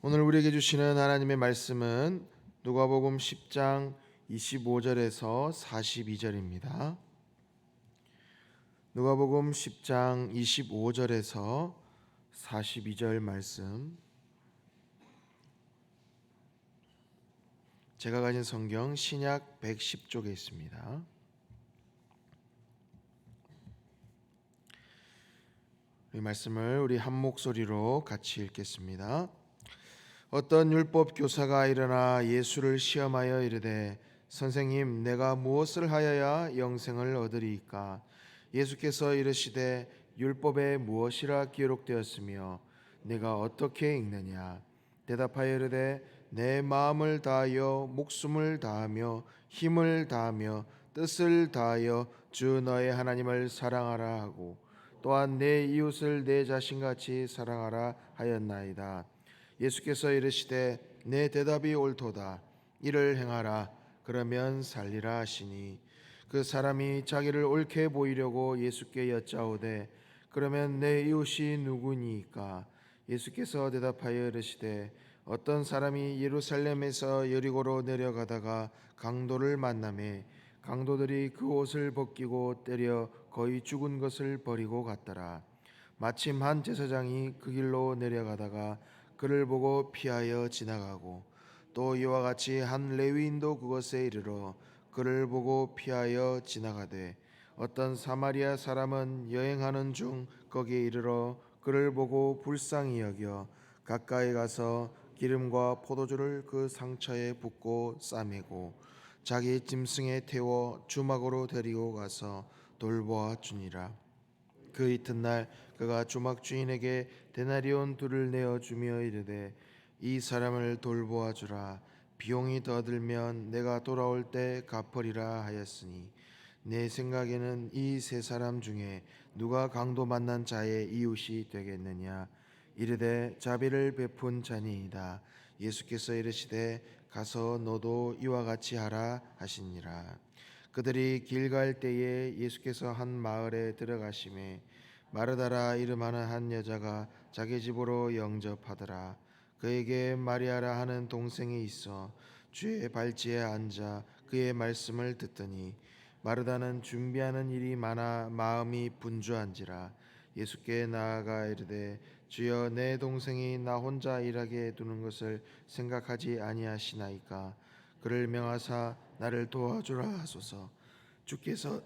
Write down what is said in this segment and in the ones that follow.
오늘 우리에게 주시는 하나님의 말씀은 누가복음 10장 25절에서 42절입니다. 누가복음 10장 25절에서 42절 말씀, 제가 가진 성경 신약 110쪽에 있습니다. 이 말씀을 우리 한 목소리로 같이 읽겠습니다. 어떤 율법 교사가 일어나 예수를 시험하여 이르되, 선생님, 내가 무엇을 하여야 영생을 얻으리이까? 예수께서 이르시되, 율법에 무엇이라 기록되었으며 내가 어떻게 읽느냐? 대답하여 이르되, 내 마음을 다하여 목숨을 다하며 힘을 다하며 뜻을 다하여 주 너의 하나님을 사랑하라 하고, 또한 내 이웃을 내 자신같이 사랑하라 하였나이다. 예수께서 이르시되, 내 대답이 옳도다. 이를 행하라. 그러면 살리라 하시니, 그 사람이 자기를 옳게 보이려고 예수께 여짜오되, 그러면 내 이웃이 누구니이까? 예수께서 대답하여 이르시되, 어떤 사람이 예루살렘에서 여리고로 내려가다가 강도를 만나매 강도들이 그 옷을 벗기고 때려 거의 죽은 것을 버리고 갔더라. 마침 한 제사장이 그 길로 내려가다가 그를 보고 피하여 지나가고, 또 이와 같이 한 레위인도 그것에 이르러 그를 보고 피하여 지나가되, 어떤 사마리아 사람은 여행하는 중 거기에 이르러 그를 보고 불쌍히 여겨 가까이 가서 기름과 포도주를 그 상처에 붓고 싸매고 자기 짐승에 태워 주막으로 데리고 가서 돌보아 주니라. 그 이튿날 그가 주막 주인에게 데나리온 둘을 내어 주며 이르되, 이 사람을 돌보아 주라. 비용이 더 들면 내가 돌아올 때 갚으리라 하였으니, 내 생각에는 이 세 사람 중에 누가 강도 만난 자의 이웃이 되겠느냐? 이르되, 자비를 베푼 자니이다. 예수께서 이르시되, 가서 너도 이와 같이 하라 하시니라. 그들이 길 갈 때에 예수께서 한 마을에 들어가심에 마르다라 이름하는 한 여자가 자기 집으로 영접하더라. 그에게 마리아라 하는 동생이 있어 주의 발치에 앉아 그의 말씀을 듣더니, 마르다는 준비하는 일이 많아 마음이 분주한지라. 예수께 나아가 이르되, 주여, 내 동생이 나 혼자 일하게 두는 것을 생각하지 아니하시나이까? 그를 명하사 나를 도와주라 하소서. 주께서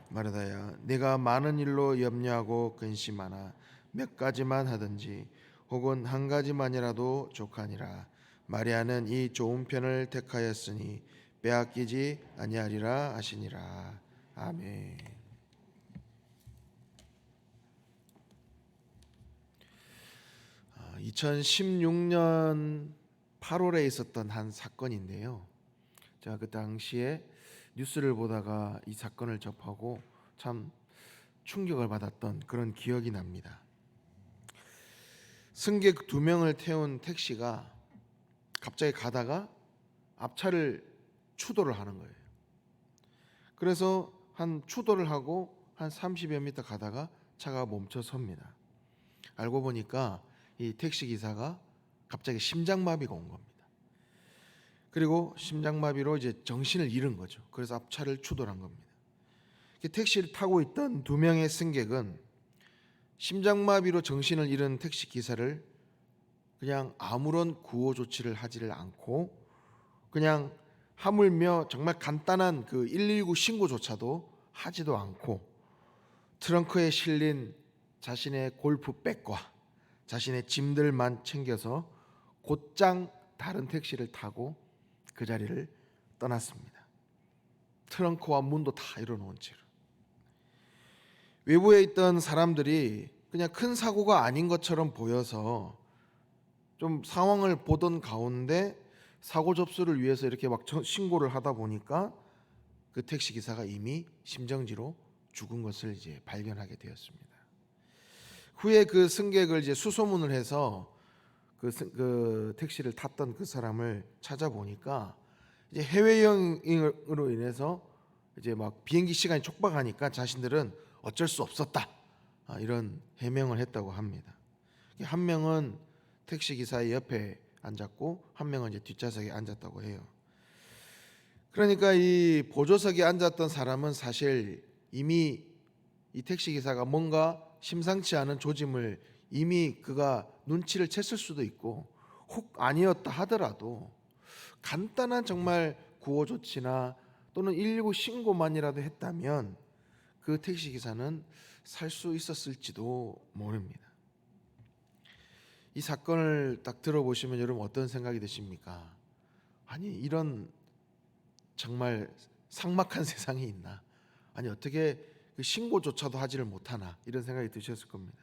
마르다야, 네가 많은 일로 염려하고 근심하나 몇 가지만 하든지 혹은 한 가지만이라도 족하니라. 마리아는 이 좋은 편을 택하였으니 빼앗기지 아니하리라 하시니라. 아멘. 2016년 8월에 있었던 한 사건인데요. 제가 그 당시에 뉴스를 보다가 이 사건을 접하고 참 충격을 받았던 그런 기억이 납니다. 승객 2명을 태운 택시가 갑자기 가다가 앞차를 추돌을 하는 거예요. 그래서 한 추돌을 하고 한 30여 미터 가다가 차가 멈춰 섭니다. 알고 보니까 이 택시 기사가 갑자기 심장마비가 온 겁니다. 그리고 심장마비로 이제 정신을 잃은 거죠. 그래서 앞차를 추돌한 겁니다. 택시를 타고 있던 2명의 승객은 심장마비로 정신을 잃은 택시 기사를 그냥 아무런 구호 조치를 하지를 않고, 그냥 하물며 정말 간단한 그 119 신고조차도 하지도 않고, 트렁크에 실린 자신의 골프백과 자신의 짐들만 챙겨서 곧장 다른 택시를 타고 그 자리를 떠났습니다. 트렁크와 문도 다 열어놓은 채로. 외부에 있던 사람들이 그냥 큰 사고가 아닌 것처럼 보여서 좀 상황을 보던 가운데 사고 접수를 위해서 이렇게 막 신고를 하다 보니까 그 택시 기사가 이미 심정지로 죽은 것을 이제 발견하게 되었습니다. 후에 그 승객을 이제 수소문을 해서 그 택시를 탔던 그 사람을 찾아보니까, 이제 해외여행으로 인해서 이제 막 비행기 시간이 촉박하니까 자신들은 어쩔 수 없었다, 이런 해명을 했다고 합니다. 한 명은 택시 기사의 옆에 앉았고 한 명은 이제 뒷좌석에 앉았다고 해요. 그러니까 이 보조석에 앉았던 사람은 사실 이미 이 택시 기사가 뭔가 심상치 않은 조짐을 이미 그가 눈치를 챘을 수도 있고, 혹 아니었다 하더라도 간단한 정말 구호 조치나 또는 119 신고만이라도 했다면 그 택시 기사는 살 수 있었을지도 모릅니다. 이 사건을 딱 들어보시면 여러분 어떤 생각이 드십니까? 아니, 이런 정말 삭막한 세상이 있나? 아니, 어떻게 그 신고조차도 하지를 못하나? 이런 생각이 드셨을 겁니다.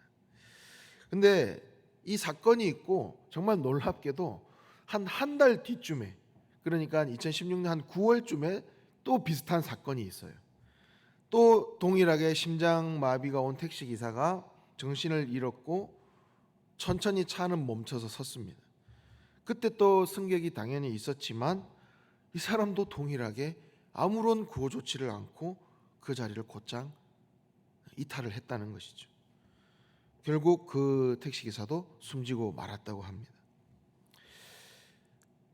근데 이 사건이 있고 정말 놀랍게도 한 달 뒤쯤에, 그러니까 2016년 한 9월쯤에 또 비슷한 사건이 있어요. 또 동일하게 심장마비가 온 택시기사가 정신을 잃었고 천천히 차는 멈춰서 섰습니다. 그때 또 승객이 당연히 있었지만 이 사람도 동일하게 아무런 구호 조치를 않고 그 자리를 곧장 이탈을 했다는 것이죠. 결국 그 택시기사도 숨지고 말았다고 합니다.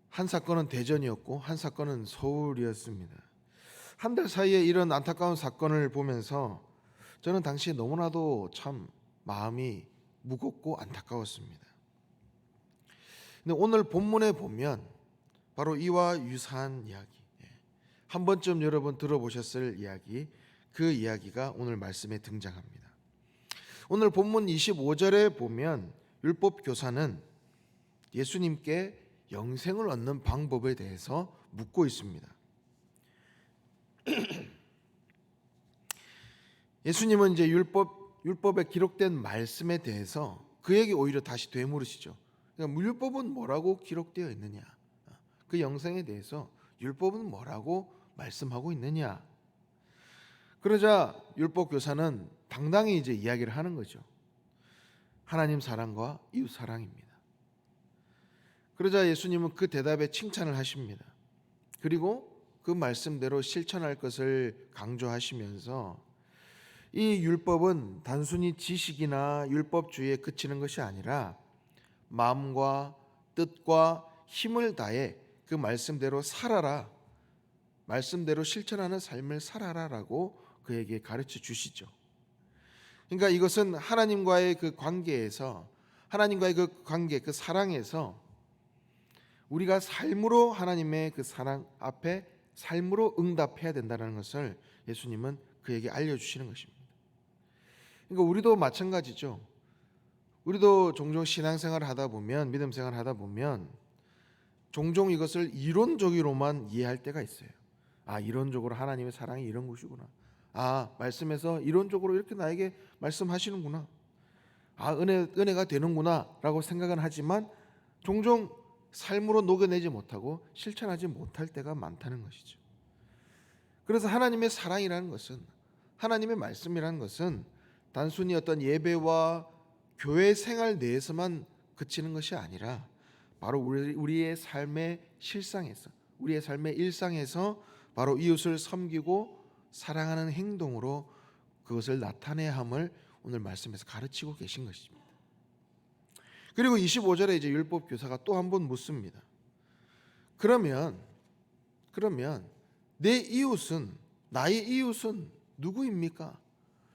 한 사건은 대전이었고 한 사건은 서울이었습니다. 한 달 사이에 이런 안타까운 사건을 보면서 저는 당시에 너무나도 참 마음이 무겁고 안타까웠습니다. 근데 오늘 본문에 보면 바로 이와 유사한 이야기, 한 번쯤 여러분 들어보셨을 이야기, 그 이야기가 오늘 말씀에 등장합니다. 오늘 본문 25절에 보면 율법 교사는 예수님께 영생을 얻는 방법에 대해서 묻고 있습니다. 예수님은 이제 율법에 기록된 말씀에 대해서 그에게 오히려 다시 되물으시죠. 그러니까 율법은 뭐라고 기록되어 있느냐? 그 영생에 대해서 율법은 뭐라고 말씀하고 있느냐? 그러자 율법 교사는 당당히 이제 이야기를 하는 거죠. 하나님 사랑과 이웃 사랑입니다. 그러자 예수님은 그 대답에 칭찬을 하십니다. 그리고 그 말씀대로 실천할 것을 강조하시면서 이 율법은 단순히 지식이나 율법주의에 그치는 것이 아니라 마음과 뜻과 힘을 다해 그 말씀대로 살아라, 말씀대로 실천하는 삶을 살아라라고 그에게 가르쳐 주시죠. 그러니까 이것은 하나님과의 그 관계에서, 하나님과의 그 관계, 그 사랑에서 우리가 삶으로 하나님의 그 사랑 앞에 삶으로 응답해야 된다는 것을 예수님은 그에게 알려주시는 것입니다. 그러니까 우리도 마찬가지죠. 우리도 종종 신앙생활을 하다 보면, 믿음 생활을 하다 보면 종종 이것을 이론적으로만 이해할 때가 있어요. 아, 이론적으로 하나님의 사랑이 이런 것이구나. 아, 말씀에서 이론적으로 이렇게 나에게 말씀하시는구나. 아, 은혜가 되는구나 라고 생각은 하지만 종종 삶으로 녹여내지 못하고 실천하지 못할 때가 많다는 것이죠. 그래서 하나님의 사랑이라는 것은, 하나님의 말씀이라는 것은 단순히 어떤 예배와 교회 생활 내에서만 그치는 것이 아니라 바로 우리의 삶의 실상에서, 우리의 삶의 일상에서 바로 이웃을 섬기고 사랑하는 행동으로 그것을 나타내야 함을 오늘 말씀에서 가르치고 계신 것입니다. 그리고 25절에 이제 율법 교사가 또 한 번 묻습니다. 그러면 내 이웃은, 나의 이웃은 누구입니까?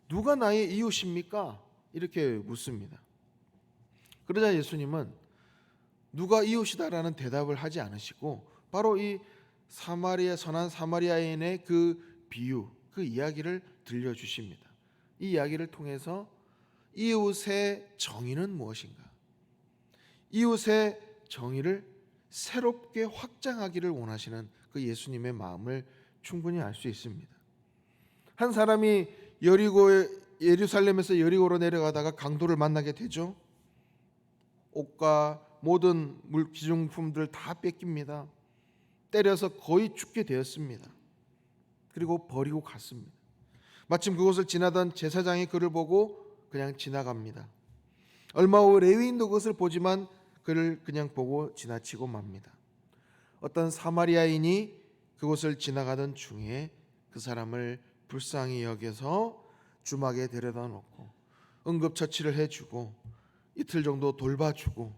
누가 나의 이웃입니까? 이렇게 묻습니다. 그러자 예수님은 누가 이웃이다라는 대답을 하지 않으시고 바로 이 선한 사마리아인의 그 비유, 그 이야기를 들려주십니다. 이 이야기를 통해서 이웃의 정의는 무엇인가? 이웃의 정의를 새롭게 확장하기를 원하시는 그 예수님의 마음을 충분히 알 수 있습니다. 한 사람이 예루살렘에서 여리고로 내려가다가 강도를 만나게 되죠. 옷과 모든 기중품들 다 뺏깁니다. 때려서 거의 죽게 되었습니다. 그리고 버리고 갔습니다. 마침 그곳을 지나던 제사장이 그를 보고 그냥 지나갑니다. 얼마 후 레위인도 그것을 보지만 그를 그냥 보고 지나치고 맙니다. 어떤 사마리아인이 그곳을 지나가던 중에 그 사람을 불쌍히 여겨서 주막에 데려다 놓고 응급처치를 해주고 이틀 정도 돌봐주고,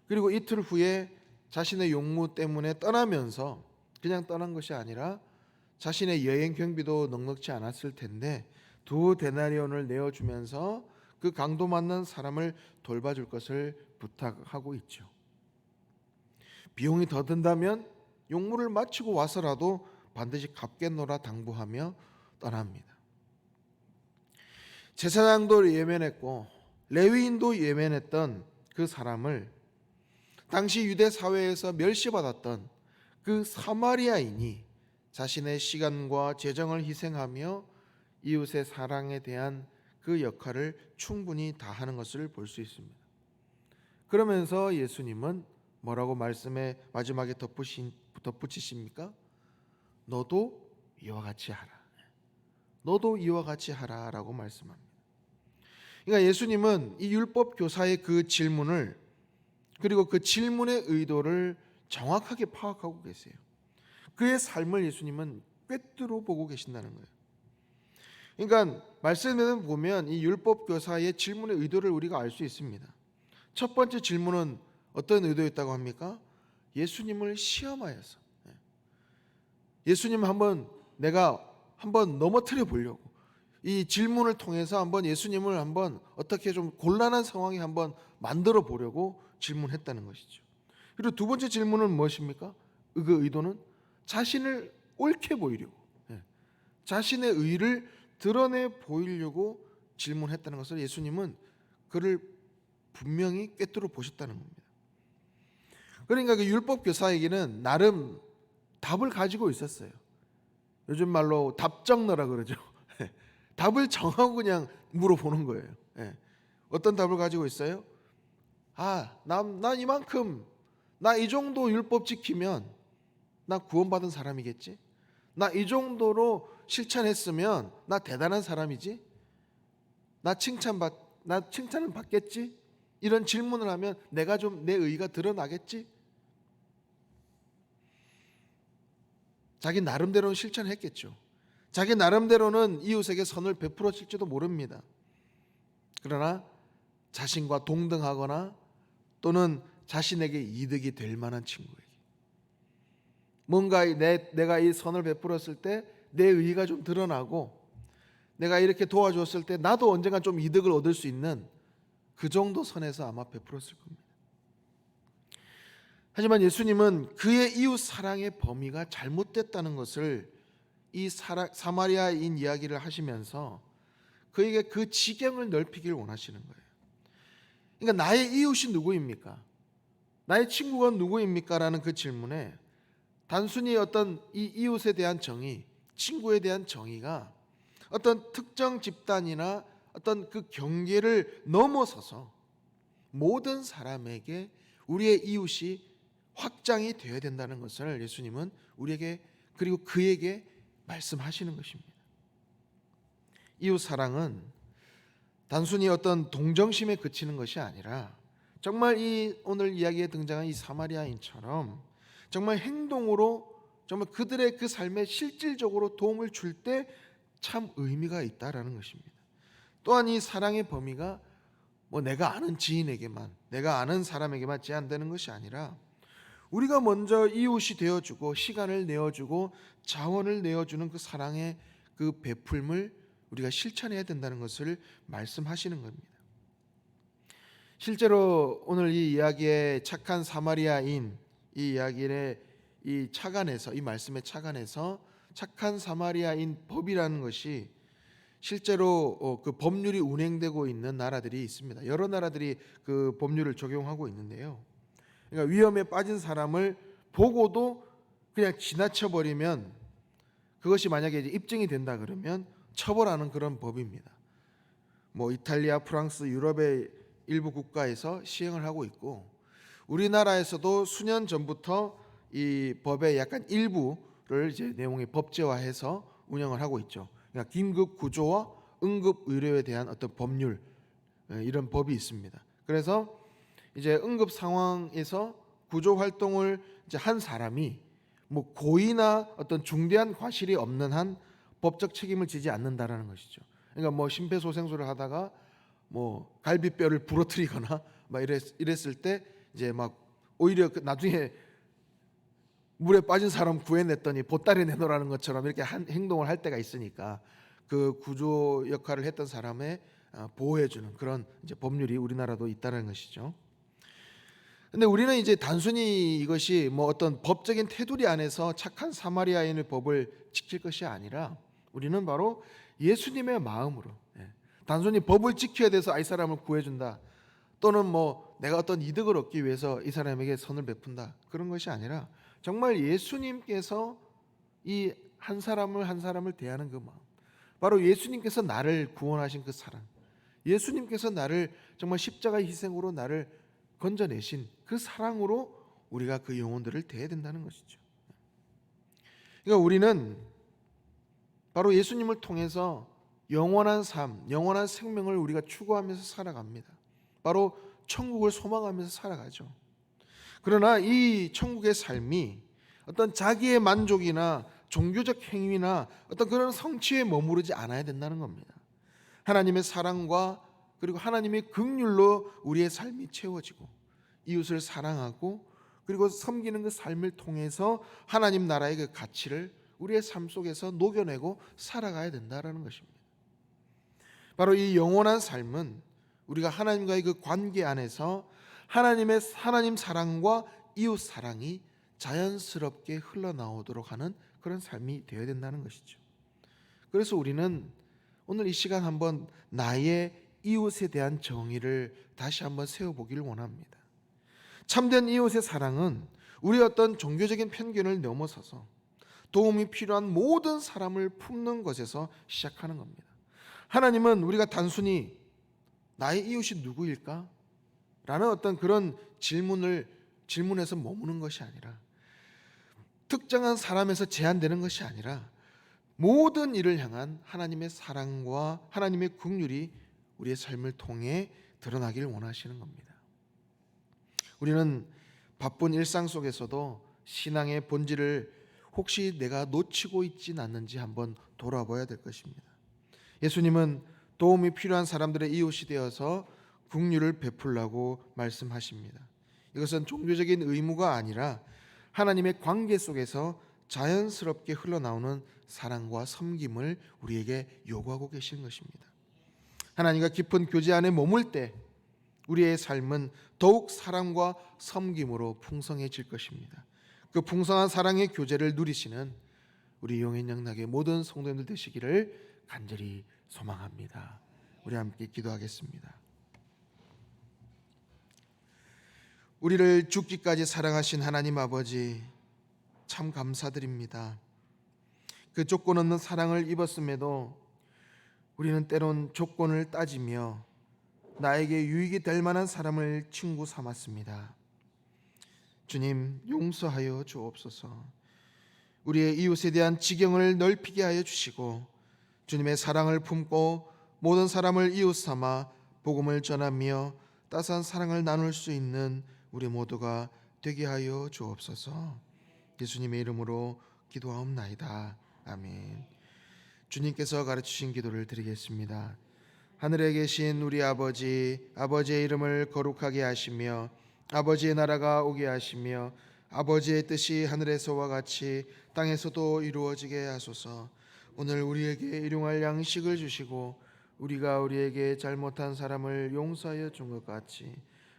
그리고 이틀 후에 자신의 용무 때문에 떠나면서 그냥 떠난 것이 아니라 자신의 여행 경비도 넉넉지 않았을 텐데 2데나리온을 내어주면서 그 강도 맞는 사람을 돌봐줄 것을 부탁하고 있죠. 비용이 더 든다면 용무를 마치고 와서라도 반드시 갚겠노라 당부하며 떠납니다. 제사장도 예면했고 레위인도 예면했던 그 사람을 당시 유대 사회에서 멸시받았던 그 사마리아인이 자신의 시간과 재정을 희생하며 이웃의 사랑에 대한 그 역할을 충분히 다하는 것을 볼 수 있습니다. 그러면서 예수님은 뭐라고 말씀의 마지막에 덧붙이십니까? 너도 이와 같이 하라. 너도 이와 같이 하라라고 말씀합니다. 그러니까 예수님은 이 율법 교사의 그 질문을, 그리고 그 질문의 의도를 정확하게 파악하고 계세요. 그의 삶을 예수님은 꿰뚫어 보고 계신다는 거예요. 그러니까 말씀에 보면 이 율법 교사의 질문의 의도를 우리가 알 수 있습니다. 첫 번째 질문은 어떤 의도였다고 합니까? 예수님을 시험하여서, 예수님 내가 한번 넘어뜨려 보려고, 이 질문을 통해서 한번 예수님을 한번 어떻게 좀 곤란한 상황에 한번 만들어 보려고 질문했다는 것이죠. 그리고 두 번째 질문은 무엇입니까? 그 의도는 자신을 옳게 보이려고, 자신의 의를 드러내 보이려고 질문했다는 것을 예수님은 그를 분명히 꿰뚫어 보셨다는 겁니다. 그러니까 그 율법 교사에게는 나름 답을 가지고 있었어요. 요즘 말로 답정너라 그러죠. 답을 정하고 그냥 물어보는 거예요. 어떤 답을 가지고 있어요? 난 이만큼, 나 이 정도 율법 지키면 나 구원받은 사람이겠지? 나 이 정도로 실천했으면 나 대단한 사람이지? 나 칭찬을 받겠지? 이런 질문을 하면 내가 좀 내 의의가 드러나겠지? 자기 나름대로는 실천했겠죠. 자기 나름대로는 이웃에게 선을 베풀었을지도 모릅니다. 그러나 자신과 동등하거나 또는 자신에게 이득이 될 만한 친구에게 뭔가 내가 이 선을 베풀었을 때 내 의의가 좀 드러나고 내가 이렇게 도와줬을 때 나도 언젠가 좀 이득을 얻을 수 있는 그 정도 선에서 아마 베풀었을 겁니다. 하지만 예수님은 그의 이웃 사랑의 범위가 잘못됐다는 것을 이 사마리아인 이야기를 하시면서 그에게 그 지경을 넓히길 원하시는 거예요. 그러니까 나의 이웃이 누구입니까? 나의 친구가 누구입니까? 라는 그 질문에 단순히 어떤 이 이웃에 대한 정의, 친구에 대한 정의가 어떤 특정 집단이나 어떤 그 경계를 넘어서서 모든 사람에게 우리의 이웃이 확장이 되어야 된다는 것을 예수님은 우리에게 그리고 그에게 말씀하시는 것입니다. 이웃 사랑은 단순히 어떤 동정심에 그치는 것이 아니라 정말 이 오늘 이야기에 등장한 이 사마리아인처럼 정말 행동으로 정말 그들의 그 삶에 실질적으로 도움을 줄 때 참 의미가 있다라는 것입니다. 또한 이 사랑의 범위가 내가 아는 지인에게만, 내가 아는 사람에게만 제한되는 것이 아니라 우리가 먼저 이웃이 되어주고 시간을 내어주고 자원을 내어주는 그 사랑의 그 베풀음을 우리가 실천해야 된다는 것을 말씀하시는 겁니다. 실제로 오늘 이 이야기의 착한 사마리아인 이 이야기의 이 착안에서, 이 말씀의 착안에서 착한 사마리아인 법이라는 것이 실제로 그 법률이 운행되고 있는 나라들이 있습니다. 여러 나라들이 그 법률을 적용하고 있는데요. 그러니까 위험에 빠진 사람을 보고도 그냥 지나쳐 버리면 그것이 만약에 이제 입증이 된다 그러면 처벌하는 그런 법입니다. 이탈리아, 프랑스, 유럽의 일부 국가에서 시행을 하고 있고 우리나라에서도 수년 전부터 이 법의 약간 일부를 이제 내용이 법제화해서 운영을 하고 있죠. 그러니까 긴급 구조와 응급 의료에 대한 어떤 법률, 이런 법이 있습니다. 그래서 이제 응급 상황에서 구조 활동을 이제 한 사람이 고의나 어떤 중대한 과실이 없는 한 법적 책임을 지지 않는다라는 것이죠. 그러니까 심폐소생술을 하다가 갈비뼈를 부러뜨리거나 막 이랬을 때 이제 막 오히려 나중에 물에 빠진 사람 구해냈더니 보따리 내놓으라는 것처럼 이렇게 행동을 할 때가 있으니까 그 구조 역할을 했던 사람의 보호해주는 그런 이제 법률이 우리나라도 있다는 것이죠. 근데 우리는 이제 단순히 이것이 뭐 어떤 법적인 테두리 안에서 착한 사마리아인의 법을 지킬 것이 아니라 우리는 바로 예수님의 마음으로, 단순히 법을 지켜야 돼서 이 사람을 구해준다, 또는 뭐 내가 어떤 이득을 얻기 위해서 이 사람에게 선을 베푼다, 그런 것이 아니라 정말 예수님께서 이 한 사람을 한 사람을 대하는 그 마음, 바로 예수님께서 나를 구원하신 그 사랑, 예수님께서 나를 정말 십자가의 희생으로 나를 건져내신 그 사랑으로 우리가 그 영혼들을 대해야 된다는 것이죠. 그러니까 우리는 바로 예수님을 통해서 영원한 삶, 영원한 생명을 우리가 추구하면서 살아갑니다. 바로 천국을 소망하면서 살아가죠. 그러나 이 천국의 삶이 어떤 자기의 만족이나 종교적 행위나 어떤 그런 성취에 머무르지 않아야 된다는 겁니다. 하나님의 사랑과 그리고 하나님의 긍휼로 우리의 삶이 채워지고 이웃을 사랑하고 그리고 섬기는 그 삶을 통해서 하나님 나라의 그 가치를 우리의 삶 속에서 녹여내고 살아가야 된다는 것입니다. 바로 이 영원한 삶은 우리가 하나님과의 그 관계 안에서 하나님 사랑과 이웃 사랑이 자연스럽게 흘러나오도록 하는 그런 삶이 되어야 된다는 것이죠. 그래서 우리는 오늘 이 시간 한번 나의 이웃에 대한 정의를 다시 한번 세워보기를 원합니다. 참된 이웃의 사랑은 우리의 어떤 종교적인 편견을 넘어서서 도움이 필요한 모든 사람을 품는 것에서 시작하는 겁니다. 하나님은 우리가 단순히 나의 이웃이 누구일까? 라는 어떤 그런 질문에서 머무는 것이 아니라, 특정한 사람에서 제한되는 것이 아니라 모든 일을 향한 하나님의 사랑과 하나님의 긍휼이 우리의 삶을 통해 드러나길 원하시는 겁니다. 우리는 바쁜 일상 속에서도 신앙의 본질을 혹시 내가 놓치고 있진 않는지 한번 돌아봐야 될 것입니다. 예수님은 도움이 필요한 사람들의 이웃이 되어서 긍휼을 베풀라고 말씀하십니다. 이것은 종교적인 의무가 아니라 하나님의 관계 속에서 자연스럽게 흘러나오는 사랑과 섬김을 우리에게 요구하고 계시는 것입니다. 하나님과 깊은 교제 안에 머물 때 우리의 삶은 더욱 사랑과 섬김으로 풍성해질 것입니다. 그 풍성한 사랑의 교제를 누리시는 우리 용인영락의 모든 성도님들 되시기를 간절히 소망합니다. 우리 함께 기도하겠습니다. 우리를 죽기까지 사랑하신 하나님 아버지, 참 감사드립니다. 그 조건 없는 사랑을 입었음에도 우리는 때론 조건을 따지며 나에게 유익이 될 만한 사람을 친구 삼았습니다. 주님, 용서하여 주옵소서. 우리의 이웃에 대한 지경을 넓히게 하여 주시고 주님의 사랑을 품고 모든 사람을 이웃 삼아 복음을 전하며 따스한 사랑을 나눌 수 있는 우리 모두가 되게 하여 주옵소서. 예수님의 이름으로 기도하옵나이다. 아멘. 주님께서 가르치신 기도를 드리겠습니다. 하늘에 계신 우리 아버지, 아버지의 이름을 거룩하게 하시며 아버지의 나라가 오게 하시며 아버지의 뜻이 하늘에서와 같이 땅에서도 이루어지게 하소서. 오늘 우리에게 일용할 양식을 주시고 우리가 우리에게 잘못한 사람을 용서하여 준 것 같이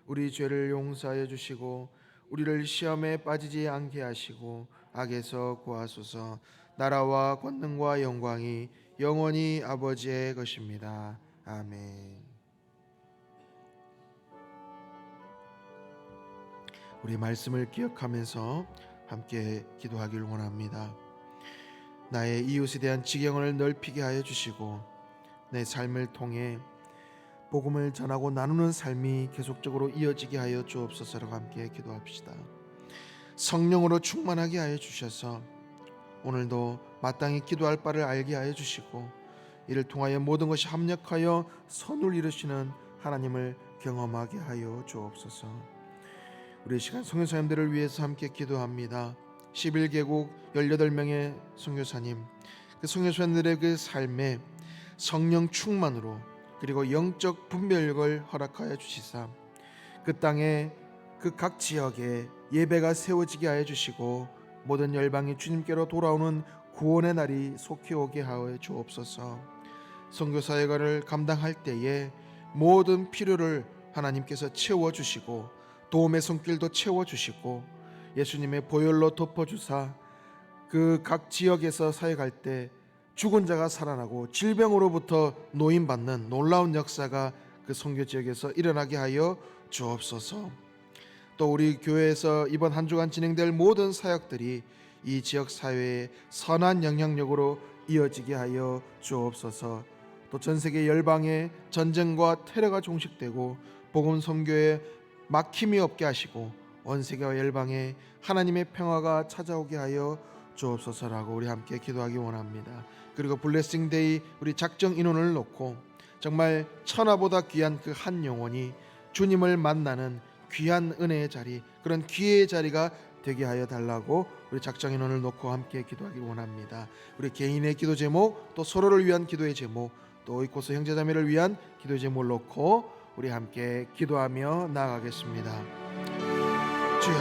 우리 죄를 용서하여 주시고 우리를 시험에 빠지지 않게 하시고 악에서 구하소서. 나라와 권능과 영광이 영원히 아버지의 것입니다. 아멘. 우리 말씀을 기억하면서 함께 기도하기를 원합니다. 나의 이웃에 대한 지경을 넓히게 하여 주시고 내 삶을 통해 복음을 전하고 나누는 삶이 계속적으로 이어지게 하여 주옵소서라고 함께 기도합시다. 성령으로 충만하게 하여 주셔서 오늘도 마땅히 기도할 바를 알게 하여 주시고 이를 통하여 모든 것이 합력하여 선을 이루시는 하나님을 경험하게 하여 주옵소서. 우리 시간 선교사님들을 위해서 함께 기도합니다. 11개국 18명의 선교사님, 그 선교사님들의 그 삶에 성령 충만으로 그리고 영적 분별력을 허락하여 주시사 그 땅에 그 각 지역에 예배가 세워지게 하여 주시고 모든 열방이 주님께로 돌아오는 구원의 날이 속히 오게 하여 주옵소서. 선교사역을 감당할 때에 모든 필요를 하나님께서 채워주시고 도움의 손길도 채워주시고 예수님의 보혈로 덮어주사 그 각 지역에서 사역할 때 죽은 자가 살아나고 질병으로부터 노임받는 놀라운 역사가 그 선교 지역에서 일어나게 하여 주옵소서. 또 우리 교회에서 이번 한 주간 진행될 모든 사역들이 이 지역 사회의 선한 영향력으로 이어지게 하여 주옵소서. 또 전 세계 열방에 전쟁과 테러가 종식되고 복음 선교에 막힘이 없게 하시고 온 세계와 열방에 하나님의 평화가 찾아오게 하여 주옵소서라고 우리 함께 기도하기 원합니다. 그리고 블레싱 데이 우리 작정 인원을 놓고 정말 천하보다 귀한 그 한 영혼이 주님을 만나는 귀한 은혜의 자리, 그런 기회의 자리가 되게 하여 달라고 우리 작정 인원을 놓고 함께 기도하기 원합니다. 우리 개인의 기도 제목, 또 서로를 위한 기도의 제목, 또 오이코스 형제자매를 위한 기도의 제목을 놓고 우리 함께 기도하며 나아가겠습니다. 주여